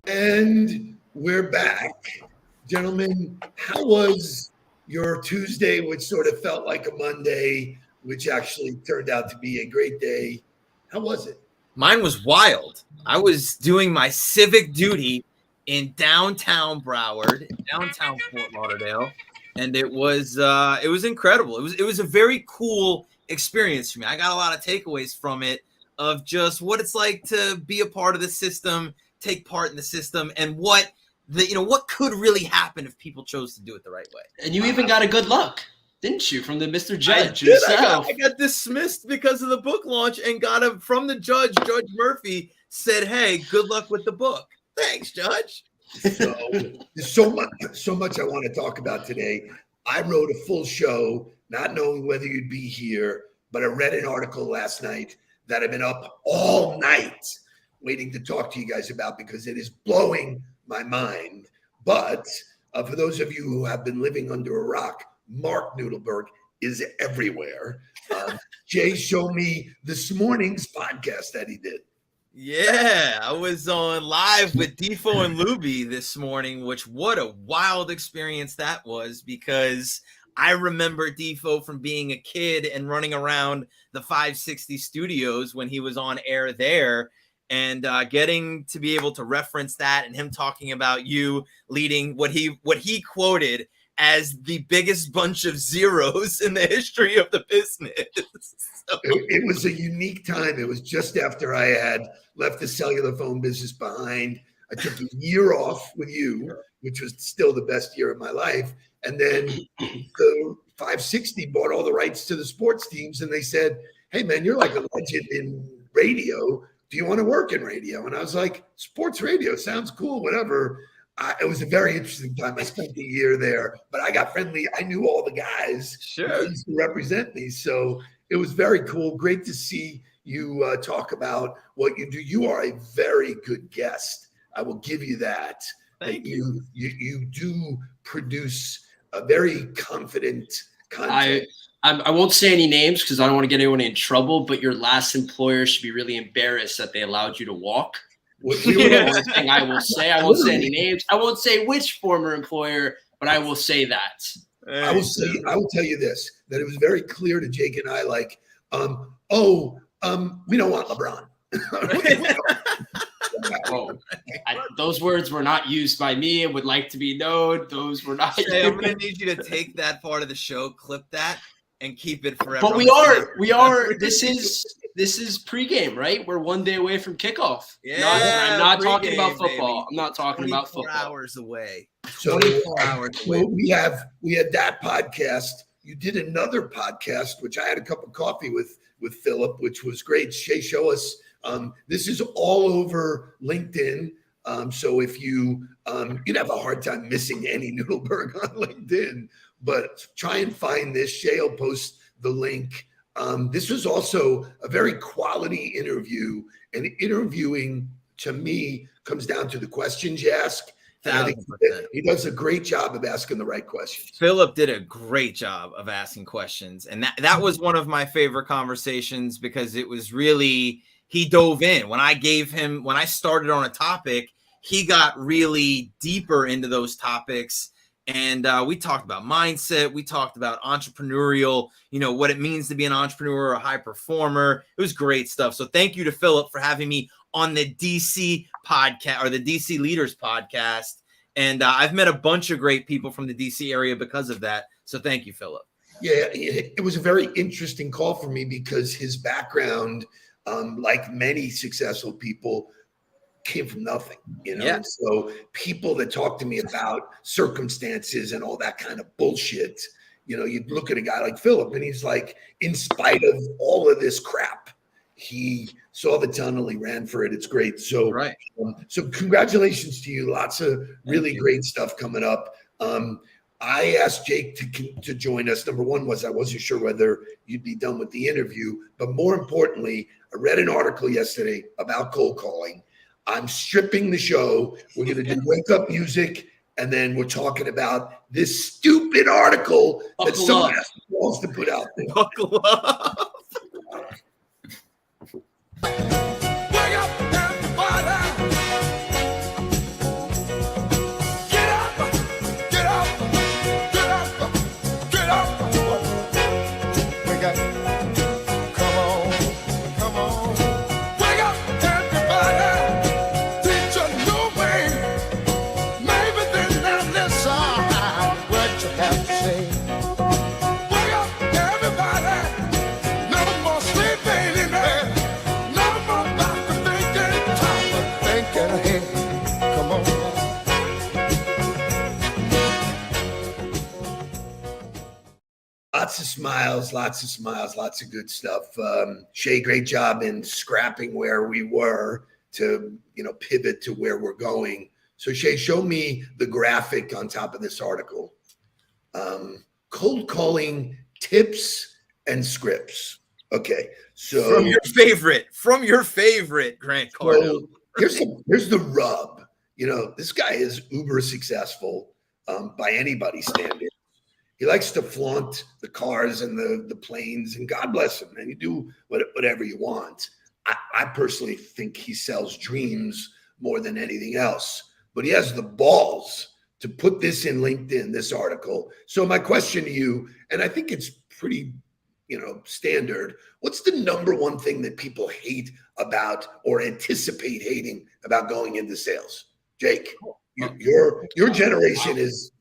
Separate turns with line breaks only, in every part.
And we're back. Gentlemen, how was your Tuesday, which sort of felt like a Monday, which actually turned out to be a great day? How was it?
Mine was wild. I was doing my civic duty in downtown Broward, downtown Fort Lauderdale, and it was incredible. It was a very cool experience for me. I got a lot of takeaways from it of just what it's like to be a part of the system, take part in the system, and what could really happen if people chose to do it the right way.
And you even got a good luck, didn't you, from the Mr. Judge himself?
I got dismissed because of the book launch and got from the judge. Judge Murphy said, "Hey, good luck with the book." Thanks, Judge.
So there's so much I want to talk about today. I wrote a full show, not knowing whether you'd be here, but I read an article last night that I've been up all night waiting to talk to you guys about because it is blowing my mind. But for those of you who have been living under a rock, Mark Nudelberg is everywhere. Jay showed me this morning's podcast that he did.
Yeah, I was on live with Defo and Luby this morning, which what a wild experience that was, because I remember Defo from being a kid and running around the 560 studios when he was on air there. And getting to be able to reference that and him talking about you leading what he quoted as the biggest bunch of zeros in the history of the business. So.
It was a unique time. It was just after I had left the cellular phone business behind. I took a year off with you, which was still the best year of my life. And then the 560 bought all the rights to the sports teams. And they said, "Hey, man, you're like a legend in radio. Do you want to work in radio?" And I was like, "Sports radio sounds cool, whatever." It was a very interesting time. I spent a year there, but I got friendly. I knew all the guys who used to represent me. So it was very cool. Great to see you talk about what you do. You are a very good guest. I will give you that.
Thank you.
You do produce a very confident content.
I won't say any names because I don't want to get anyone in trouble, but your last employer should be really embarrassed that they allowed you to walk. One thing I will say, I won't say any names. I won't say which former employer, but I will say that.
I will tell you this, that it was very clear to Jake and I, like, we don't want LeBron.
Those words were not used by me and would like to be known. Those were not.
Hey, I'm going to need you to take that part of the show, clip that, and keep it forever.
But we are. This is pregame, right? We're one day away from kickoff.
Yeah,
I'm not talking about football.
Baby.
I'm not talking about football.
24 hours away.
24 hours away. We had that podcast. You did another podcast, which I had a cup of coffee with Philip, which was great. Shay, show us. This is all over LinkedIn. So if you'd have a hard time missing any Nudelberg on LinkedIn, but try and find this. Shay will post the link. This was also a very quality interview, and interviewing to me comes down to the questions you ask. I think he does a great job of asking the right questions.
Philip did a great job of asking questions, and that was one of my favorite conversations because it was really, he dove in. When I started on a topic, he got really deeper into those topics. And we talked about mindset. We talked about entrepreneurial, what it means to be an entrepreneur, a high performer. It was great stuff. So thank you to Philip for having me on the DC podcast, or the DC Leaders podcast. And I've met a bunch of great people from the DC area because of that. So thank you, Philip.
Yeah, it was a very interesting call for me because his background, like many successful people, came from nothing,
Yeah.
So people that talk to me about circumstances and all that kind of bullshit, you look at a guy like Philip and he's like, in spite of all of this crap, he saw the tunnel, he ran for it. It's great. So,
right.
So congratulations to you. Lots of really great stuff coming up. I asked Jake to join us. Number one was I wasn't sure whether you'd be done with the interview, but more importantly, I read an article yesterday about cold calling. I'm stripping the show. We're going to do wake up music, and then we're talking about this stupid article that someone wants to put out there.
Buckle up.
Wake up, everybody. Get up, get up, get up, get up. Wake up. Come on, come on. Wake up, everybody. Teach a new way. Maybe then now listen what you have to say. Wake up, everybody. No more sleeping in bed. No more about to thinking, time of thinking ahead. Come on.
Lots of smiles, lots of good stuff. Shay, great job in scrapping where we were to, pivot to where we're going. So Shay, show me the graphic on top of this article. Cold calling tips and scripts. Okay, so
From your favorite, Grant Cardone.
So here's the rub. This guy is uber successful by anybody's standard. He likes to flaunt the cars and the planes, and God bless him, man. You do whatever you want. I personally think he sells dreams more than anything else, but he has the balls to put this in LinkedIn, this article. So my question to you, and I think it's pretty, standard. What's the number one thing that people hate about or anticipate hating about going into sales? Jake, your generation is.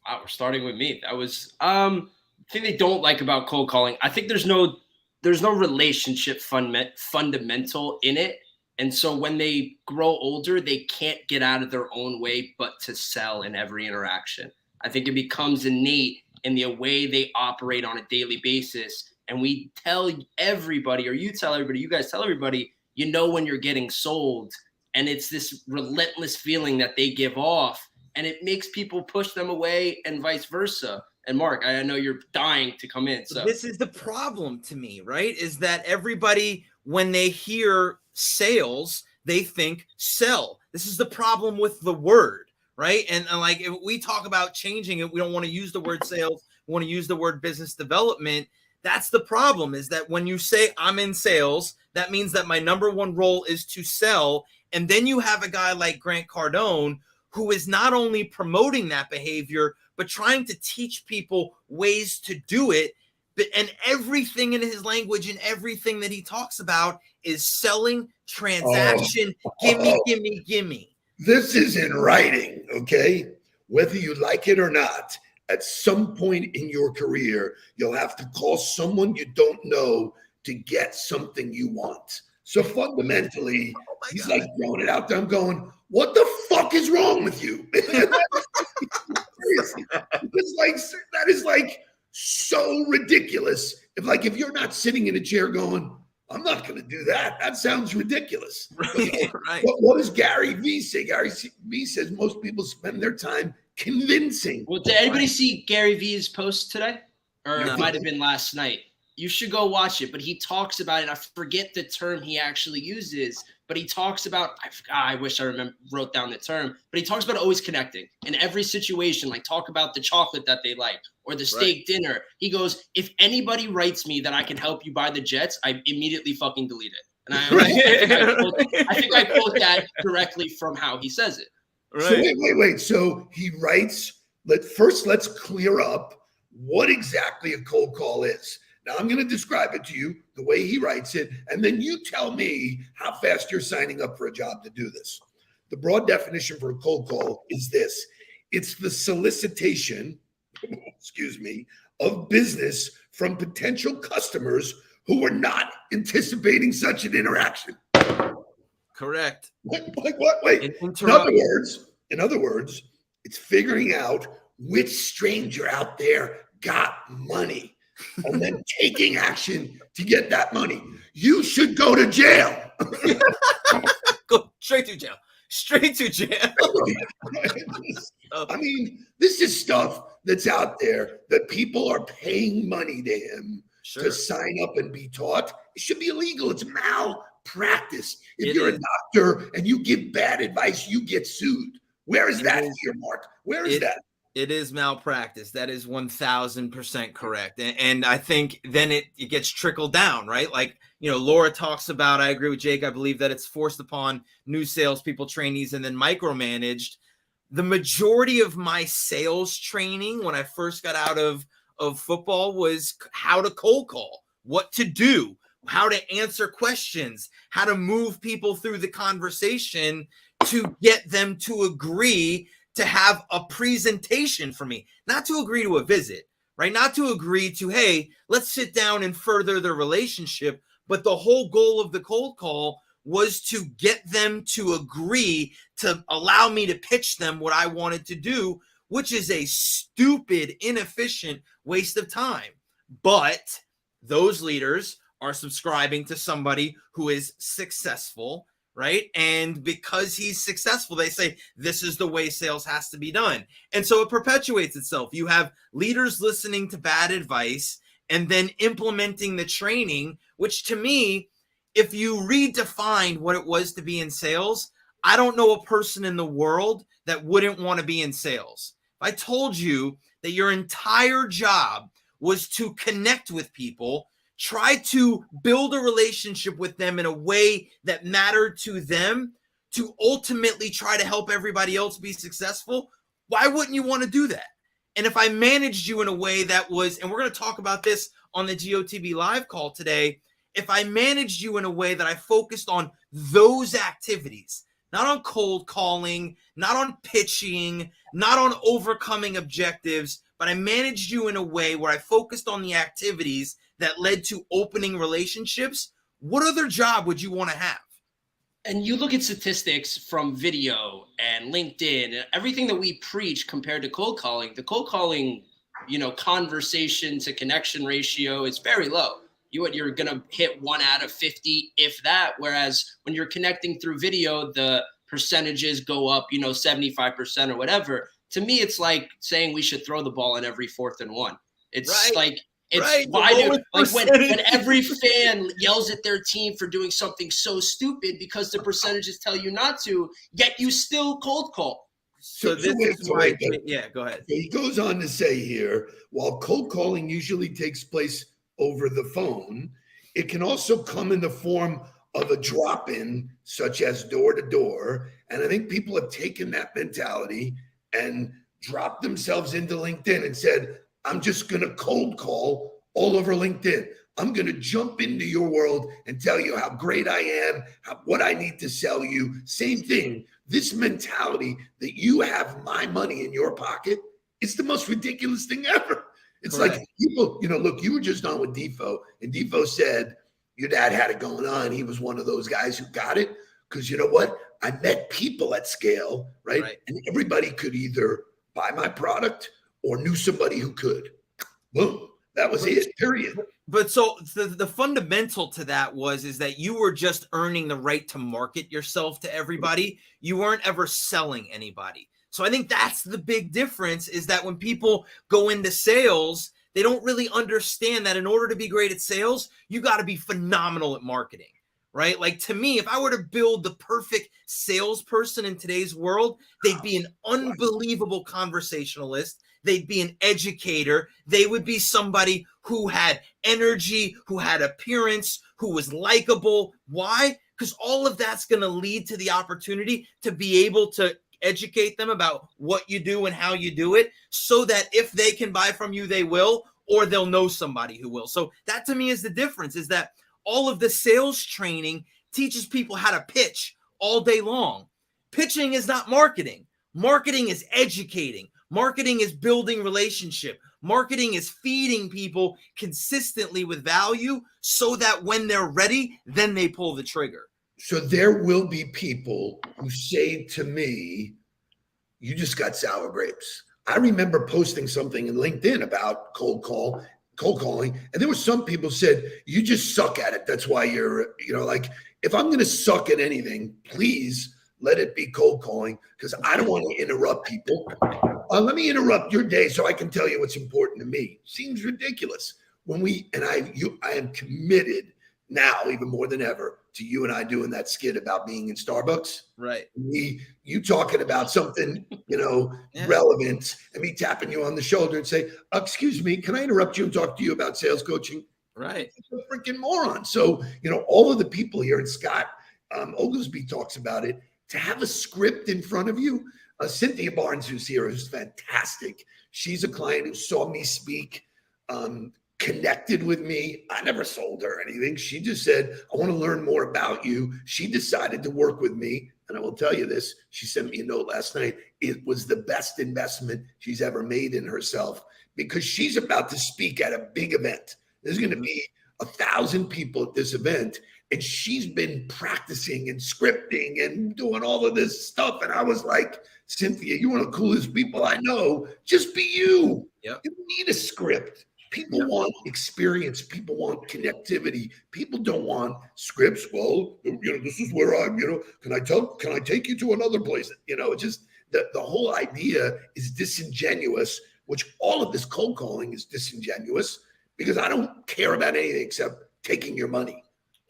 Wow, we're starting with me. That was the thing they don't like about cold calling. I think there's no relationship fundamental in it. And so when they grow older, they can't get out of their own way but to sell in every interaction. I think it becomes innate in the way they operate on a daily basis. And we tell everybody, or you tell everybody, you guys tell everybody, when you're getting sold. And it's this relentless feeling that they give off. And it makes people push them away and vice versa. And Mark, I know you're dying to come in. So
this is the problem to me, right? Is that everybody, when they hear sales, they think sell. This is the problem with the word, right? And like if we talk about changing it, we don't want to use the word sales. We want to use the word business development. That's the problem, is that when you say I'm in sales, that means that my number one role is to sell. And then you have a guy like Grant Cardone, who is not only promoting that behavior, but trying to teach people ways to do it. And everything in his language and everything that he talks about is selling, transaction, gimme.
This is in writing, okay? Whether you like it or not, at some point in your career, you'll have to call someone you don't know to get something you want. So fundamentally, he's like throwing it out there. I'm going, what the fuck is wrong with you? Seriously. That is like so ridiculous. If you're not sitting in a chair going, I'm not going to do that. That sounds ridiculous.
Right.
What does Gary Vee say? Gary Vee says most people spend their time convincing.
Well, did anybody see Gary Vee's post today? Or it might have been last night. You should go watch it, but he talks about it. I forget the term he actually uses, but he talks about, I wish I wrote down the term, but he talks about always connecting in every situation. Like talk about the chocolate that they like or the steak dinner. He goes, if anybody writes me that I can help you buy the jets, I immediately fucking delete it. And I think I quote that directly from how he says it.
Right. So wait. So he writes, let's clear up what exactly a cold call is. Now, I'm going to describe it to you the way he writes it, and then you tell me how fast you're signing up for a job to do this. The broad definition for a cold call is this. It's the solicitation, of business from potential customers who are not anticipating such an interaction.
Correct.
What? Wait. In other words, it's figuring out which stranger out there got money and then taking action to get that money. You should go to jail.
Go straight to jail. straight to jail.
I mean, this is stuff that's out there that people are paying money to him to sign up and be taught. It should be illegal. It's malpractice. If you're a doctor and you give bad advice, you get sued. Where is that here, Mark? Where is that?
It is malpractice. That is 1000% correct. And I think then it gets trickled down, right? Like, Laura talks about, I agree with Jake. I believe that it's forced upon new salespeople, trainees, and then micromanaged. The majority of my sales training when I first got out of football was how to cold call, what to do, how to answer questions, how to move people through the conversation to get them to agree to have a presentation for me, not to agree to a visit, right? Not to agree to, hey, let's sit down and further the relationship. But the whole goal of the cold call was to get them to agree to allow me to pitch them what I wanted to do, which is a stupid, inefficient waste of time. But those leaders are subscribing to somebody who is successful, right? And because he's successful, they say, this is the way sales has to be done. And so it perpetuates itself. You have leaders listening to bad advice and then implementing the training, which to me, if you redefined what it was to be in sales, I don't know a person in the world that wouldn't want to be in sales. If I told you that your entire job was to connect with people, try to build a relationship with them in a way that mattered to them, to ultimately try to help everybody else be successful, why wouldn't you want to do that? And if I managed you in a way that was, and we're going to talk about this on the GOTB live call today, if I managed you in a way that I focused on those activities, not on cold calling, not on pitching, not on overcoming objectives, but I managed you in a way where I focused on the activities that led to opening relationships, what other job would you want to have?
And you look at statistics from video and LinkedIn and everything that we preach compared to cold calling. The cold calling, conversation to connection ratio is very low. You're going to hit 1 out of 50, if that. Whereas when you're connecting through video, the percentages go up, 75% or whatever. To me, it's like saying we should throw the ball in every 4th and 1. It's like, why do when every fan yells at their team for doing something so stupid because the percentages tell you not to, yet you still cold call.
So this is why. Yeah, go ahead.
So he goes on to say here, while cold calling usually takes place over the phone, it can also come in the form of a drop-in, such as door-to-door. And I think people have taken that mentality and dropped themselves into LinkedIn and said, I'm just going to cold call all over LinkedIn. I'm going to jump into your world and tell you how great I am, what I need to sell you. Same thing. This mentality that you have my money in your pocket, it's the most ridiculous thing ever. It's Correct. Like people, look, you were just on with Defo, and Defo said your dad had it going on. He was one of those guys who got it because you know what? I met people at scale, right? And everybody could either buy my product or knew somebody who could. Boom. That was it, period.
But so the fundamental to that is that you were just earning the right to market yourself to everybody. You weren't ever selling anybody. So I think that's the big difference, is that when people go into sales, they don't really understand that in order to be great at sales, you got to be phenomenal at marketing, right? Like, to me, if I were to build the perfect salesperson in today's world, they'd be an unbelievable conversationalist. They'd be an educator. They would be somebody who had energy, who had appearance, who was likable. Why? Because all of that's going to lead to the opportunity to be able to educate them about what you do and how you do it, so that if they can buy from you, they will, or they'll know somebody who will. So that to me is the difference, is that all of the sales training teaches people how to pitch all day long. Pitching is not marketing. Marketing is educating. Marketing is building relationship. Marketing is feeding people consistently with value so that when they're ready, then they pull the trigger.
So there will be people who say to me, you just got sour grapes. I remember posting something in LinkedIn about cold calling. And there were some people said, you just suck at it. That's why you're, like, if I'm going to suck at anything, please let it be cold calling, because I don't want to interrupt people. Let me interrupt your day so I can tell you what's important to me. Seems ridiculous. I am committed now, even more than ever, to you and I doing that skit about being in Starbucks.
Right.
You talking about something, relevant, and me tapping you on the shoulder and say, excuse me, can I interrupt you and talk to you about sales coaching?
Right.
You're a freaking moron. So, all of the people here, and Scott Oglesby talks about it, to have a script in front of you. Cynthia Barnes, who's here, is fantastic. She's a client who saw me speak, connected with me. I never sold her anything. She just said, I want to learn more about you. She decided to work with me. And I will tell you this, she sent me a note last night. It was the best investment she's ever made in herself, because she's about to speak at a big event. There's going to be 1,000 people at this event. And she's been practicing and scripting and doing all of this stuff. And I was like, Cynthia, you're one of the coolest people I know. Just be you.
Yep.
You don't need a script. People want experience. People want connectivity. People don't want scripts. Well, this is where I'm, can I take you to another place? Just the whole idea is disingenuous, which all of this cold calling is disingenuous, because I don't care about anything except taking your money.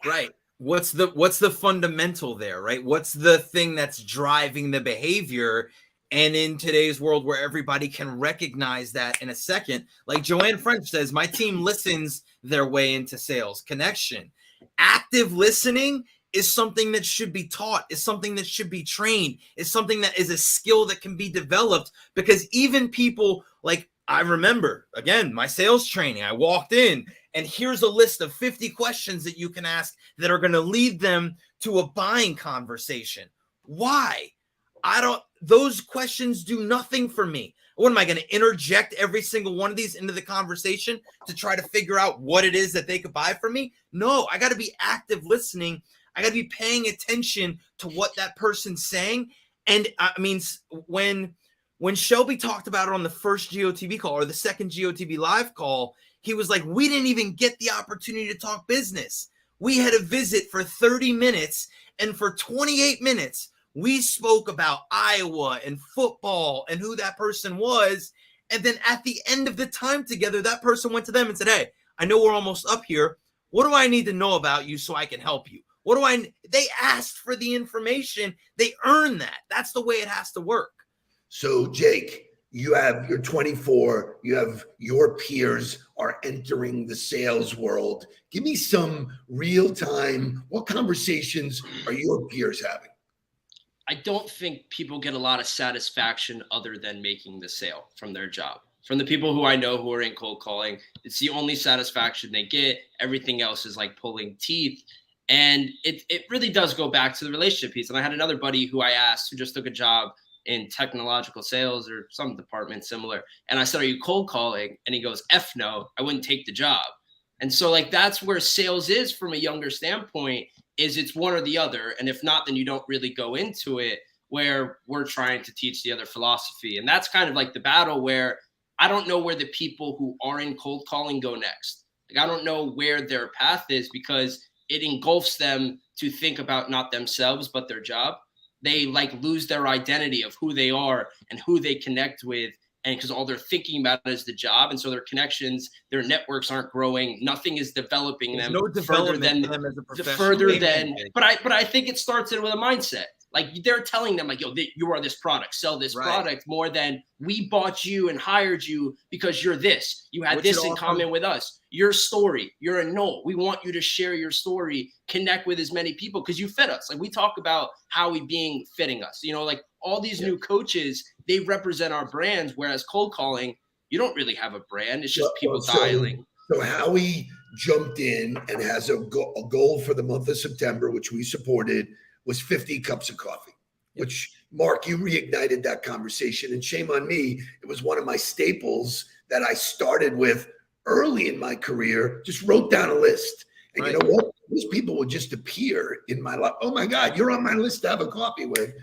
Right. What's the fundamental there, right? What's the thing that's driving the behavior? And in today's world where everybody can recognize that in a second, like Joanne French says, my team listens their way into sales. Connection. Active listening is something that should be taught, is something that should be trained, is something that is a skill that can be developed, because even people like, I remember, again, my sales training, I walked in and here's a list of 50 questions that you can ask that are going to lead them to a buying conversation. Why? Those questions do nothing for me. What am I going to interject every single one of these into the conversation to try to figure out what it is that they could buy from me? No, I got to be active listening. I got to be paying attention to what that person's saying. And I mean, when Shelby talked about it on the first GOTV call or the second GOTV live call, he was like, we didn't even get the opportunity to talk business. We had a visit for 30 minutes, and for 28 minutes, we spoke about Iowa and football and who that person was. And then at the end of the time together, that person went to them and said, hey, I know we're almost up here. What do I need to know about you so I can help you? They asked for the information. They earned that. That's the way it has to work.
So, Jake, you're 24, you have your peers are entering the sales world. Give me some real time. What conversations are your peers having?
I don't think people get a lot of satisfaction other than making the sale from their job. From the people who I know who are in cold calling, it's the only satisfaction they get. Everything else is like pulling teeth. And it really does go back to the relationship piece. And I had another buddy who I asked, who just took a job in technological sales or some department similar. And I said, are you cold calling? And he goes, F no, I wouldn't take the job. And so like, that's where sales is from a younger standpoint, is it's one or the other. And if not, then you don't really go into it, where we're trying to teach the other philosophy. And that's kind of like the battle where I don't know where the people who are in cold calling go next. Like, I don't know where their path is, because it engulfs them to think about not themselves, but their job. They like lose their identity of who they are and who they connect with. And because all they're thinking about is the job. And so their connections, their networks aren't growing. Nothing is developing them further than them as a professional. But I think it starts with a mindset. Like, they're telling them like, yo, you are this product, sell this product, more than we bought you and hired you because you're this. You had this in common with us. Your story, you're a Noel. We want you to share your story, connect with as many people because you fit us. Like, we talk about Howie being fitting us, like all these new coaches, they represent our brands. Whereas cold calling, you don't really have a brand. It's just people dialing.
So Howie jumped in and has a goal for the month of September, which we supported, was 50 cups of coffee, which, Mark, you reignited that conversation. And shame on me, it was one of my staples that I started with early in my career, just wrote down a list. And you know what? Those people would just appear in my life. Oh my God, you're on my list to have a coffee with.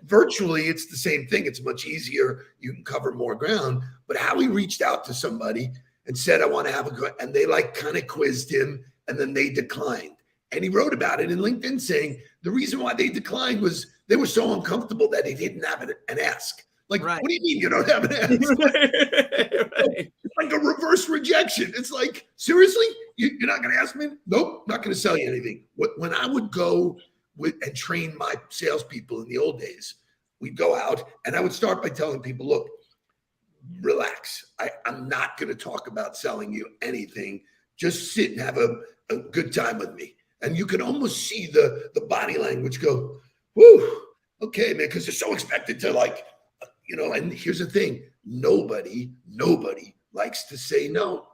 Virtually, it's the same thing. It's much easier. You can cover more ground. But Howie reached out to somebody and said, I want to have and they like kind of quizzed him, and then they declined. And he wrote about it in LinkedIn saying the reason why they declined was they were so uncomfortable that they didn't have an ask. Like,
Right.
what do you mean you don't have an ask?
Right.
It's like a reverse rejection. It's like, seriously? You're not going to ask me? Nope, not going to sell you anything. When I would go and train my salespeople in the old days, we'd go out and I would start by telling people, look, relax. I'm not going to talk about selling you anything. Just sit and have a good time with me. And you can almost see the body language go, whoo, okay, man, because they're so expected to like, and here's the thing. Nobody likes to say no.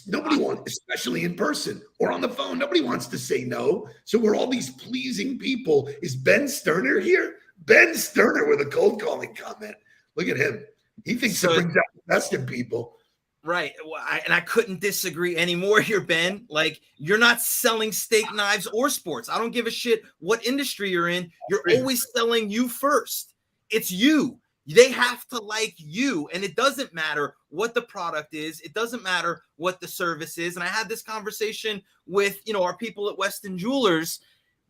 Nobody wants, especially in person or on the phone. Nobody wants to say no. So we're all these pleasing people. Is Ben Sterner here? Ben Sterner with a cold calling comment. Look at him. He thinks it brings out the best in people.
Right. Well, I couldn't disagree anymore here, Ben. Like, you're not selling steak knives or sports. I don't give a shit what industry you're in. You're always selling you first. It's you. They have to like you. And it doesn't matter what the product is. It doesn't matter what the service is. And I had this conversation with, our people at Weston Jewelers.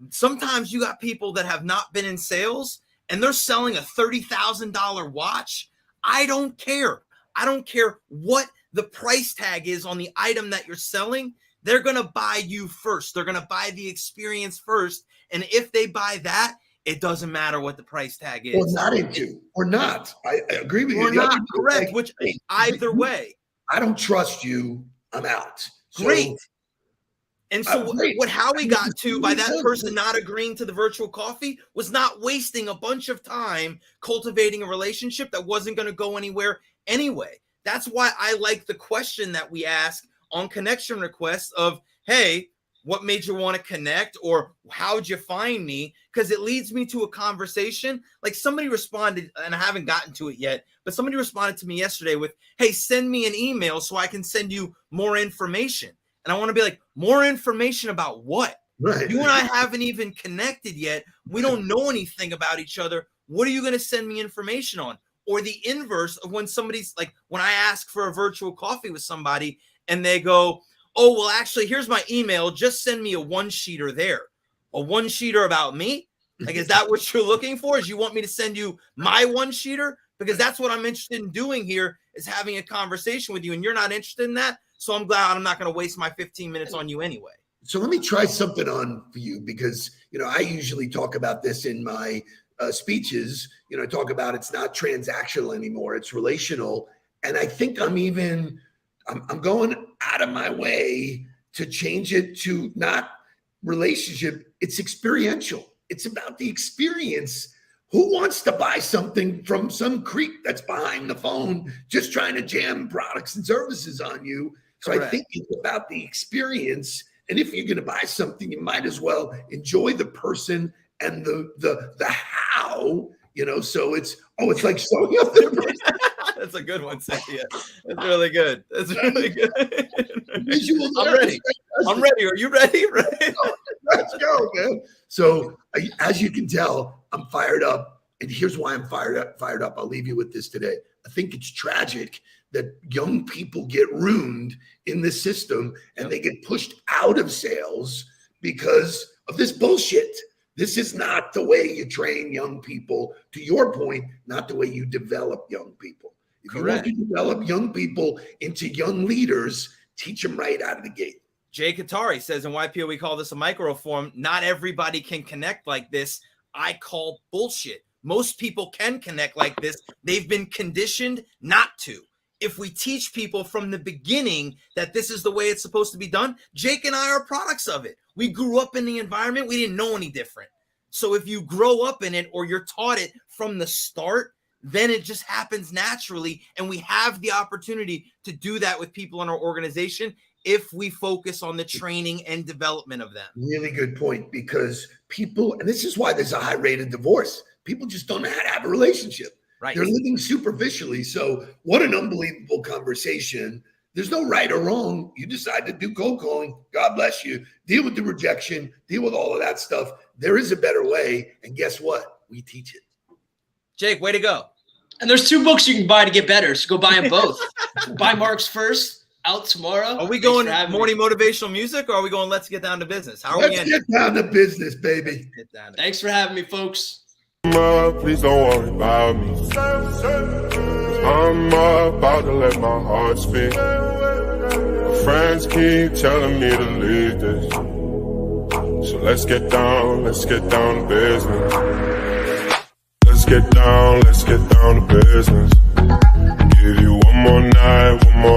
Sometimes you got people that have not been in sales and they're selling a $30,000 watch. I don't care. I don't care what the price tag is on the item that you're selling. They're going to buy you first. They're going to buy the experience first. And if they buy that, it doesn't matter what the price tag is.
Or not into, or not. I agree with you.
Or not, correct. Which either way.
I don't trust you. I'm out.
Great. And so what Howie got to by that person not agreeing to the virtual coffee was not wasting a bunch of time cultivating a relationship that wasn't going to go anywhere anyway. That's why I like the question that we ask on connection requests of, hey, what made you want to connect? Or how'd you find me? Because it leads me to a conversation. Like somebody responded, and I haven't gotten to it yet, but somebody responded to me yesterday with, hey, send me an email so I can send you more information. And I want to be like, more information about what?
Right.
You and I haven't even connected yet. We don't know anything about each other. What are you going to send me information on? Or the inverse of when somebody's like, when I ask for a virtual coffee with somebody and they go, oh, well, actually, here's my email. Just send me a one-sheeter there. A one-sheeter about me? Like, is that what you're looking for? Is you want me to send you my one-sheeter? Because that's what I'm interested in doing here is having a conversation with you. And you're not interested in that. So I'm glad I'm not going to waste my 15 minutes on you anyway.
So let me try something on for you because, I usually talk about this in my speeches. I talk about it's not transactional anymore. It's relational. And I think I'm going out of my way to change it to not relationship. It's experiential. It's about the experience. Who wants to buy something from some creep that's behind the phone, just trying to jam products and services on you? So Correct. I think it's about the experience. And if you're going to buy something, you might as well enjoy the person and the how, so it's like showing up the person.
That's a good one, Cynthia. That's really good. That's really good.
I'm ready.
I'm ready. Are you ready? Right?
Let's go, man. So as you can tell, I'm fired up. And here's why I'm fired up. I'll leave you with this today. I think it's tragic that young people get ruined in this system and they get pushed out of sales because of this bullshit. This is not the way you train young people. To your point, not the way you develop young people. If
Correct.
You want to develop young people into young leaders, teach them right out of the gate.
Jay Katari says in YPO, we call this a microform. Not everybody can connect like this. I call bullshit. Most people can connect like this. They've been conditioned not to. If we teach people from the beginning that this is the way it's supposed to be done, Jake and I are products of it. We grew up in the environment. We didn't know any different. So if you grow up in it or you're taught it from the start, then it just happens naturally. And we have the opportunity to do that with people in our organization if we focus on the training and development of them.
Really good point, because people, and this is why there's a high rate of divorce. People just don't know how to have a relationship.
Right.
They're living superficially. So what an unbelievable conversation. There's no right or wrong. You decide to do cold calling. God bless you. Deal with the rejection. Deal with all of that stuff. There is a better way. And guess what? We teach it.
Jake, way to go.
And there's 2 books you can buy to get better. So go buy them both. Buy Mark's first. out tomorrow.
Are we
Thanks
going
for having
morning
me.
motivational music, or are we going let's get down to business? How are we
Let's
ending?
get down to business, baby.
Get down to
Thanks for having me, folks.
Please don't worry about me. I'm about to let my heart speak. My friends keep telling me to leave this. So let's get down to business. Let's get down to business. Give you one more night, one more.